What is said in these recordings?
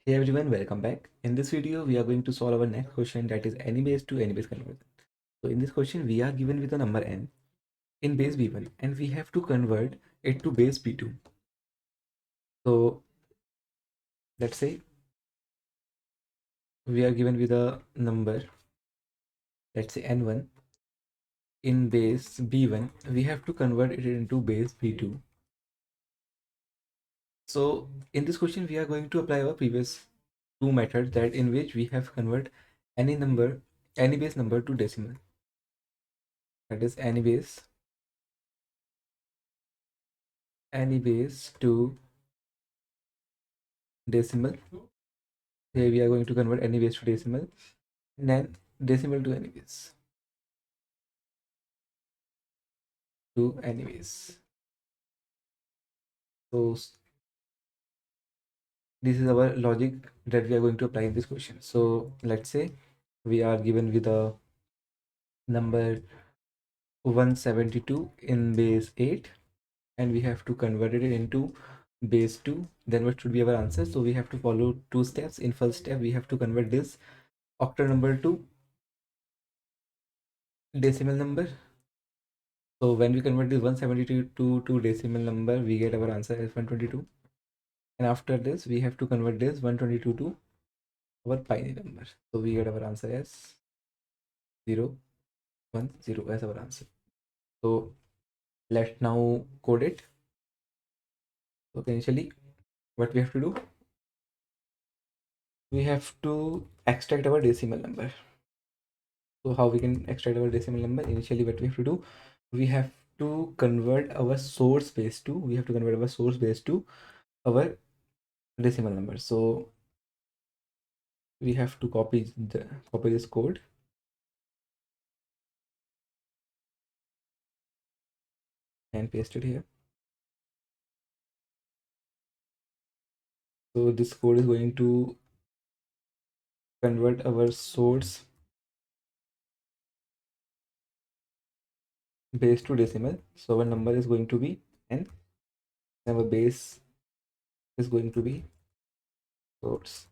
Hey everyone, welcome back. In this video, we are going to solve our next question, that is any base to any base conversion. So in this question, we are given with a number n in base b1 and we have to convert it to base b2. So let's say we are given with a number, let's say n1 in base b1, we have to convert it into base b2. So in this question, we are going to apply our previous two methods, that in which we have convert any number, any base number to decimal. That is any base to decimal. Here we are going to convert any base to decimal, and then decimal to any base to any base. So this is our logic that we are going to apply in this question. So let's say we are given with a number 172 in base 8 and we have to convert it into base 2. Then what should be our answer? So we have to follow two steps. In first step, we have to convert this octal number to decimal number. So when we convert this 172 to decimal number, we get our answer as 122. And after this, we have to convert this 122 to our binary number. So we get our answer as 0, 1, 0 as our answer. So let's now code it. So initially, what we have to do, we have to extract our decimal number. So how we can extract our decimal number? Initially, what we have to do, we have to convert our source base to, our decimal number. So we have to copy this code and paste it here. So this code is going to convert our source base to decimal. So our number is going to be n, and our base is going to be source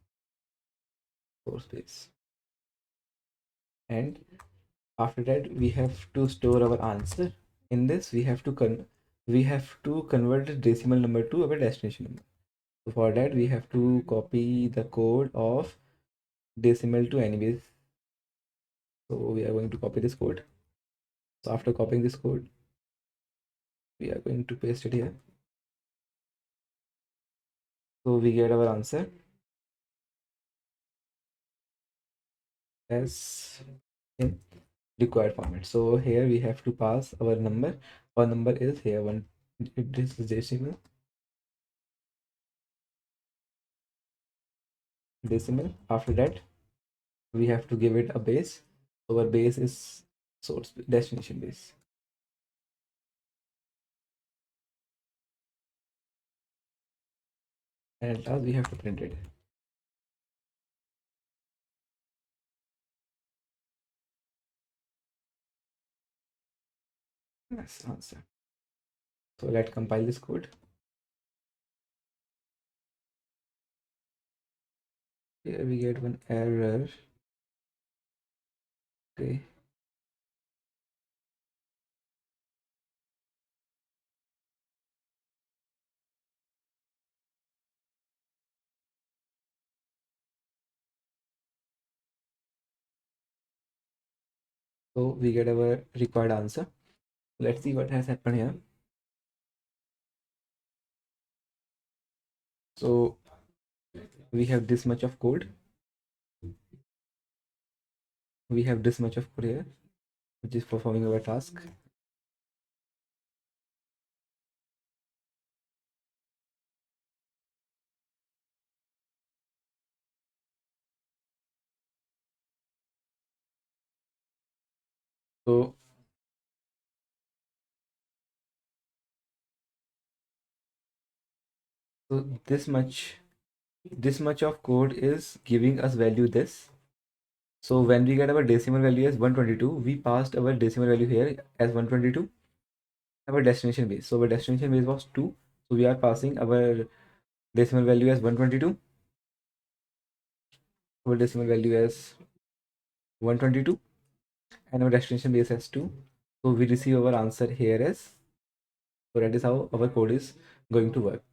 base. And after that, we have to store our answer. In this, we have to convert the decimal number to our destination number. So for that, we have to copy the code of decimal to any base. So we are going to copy this code. So after copying this code, we are going to paste it here. So we get our answer as in required format. So here we have to pass our number. Our number is here one. This is decimal. After that, we have to give it a base. Our base is source destination base. And at last we have to print it. Yes, answer. So let's compile this code. Here we get one error. Okay. So we get our required answer. Let's see what has happened here. So we have this much of code. We have this much of code here, which is performing our task. So this much of code is giving us value this. So when we get our decimal value as 122, we passed our decimal value here as 122, our destination base. So our destination base was 2. So we are passing our decimal value as 122. our decimal value as 122 and our destination base as 2. So we receive our answer here as, so that is how our code is going to work.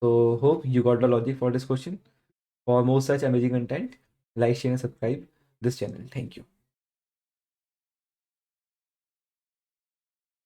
So hope you got the logic for this question. For more such amazing content, like, share and subscribe this channel. Thank you.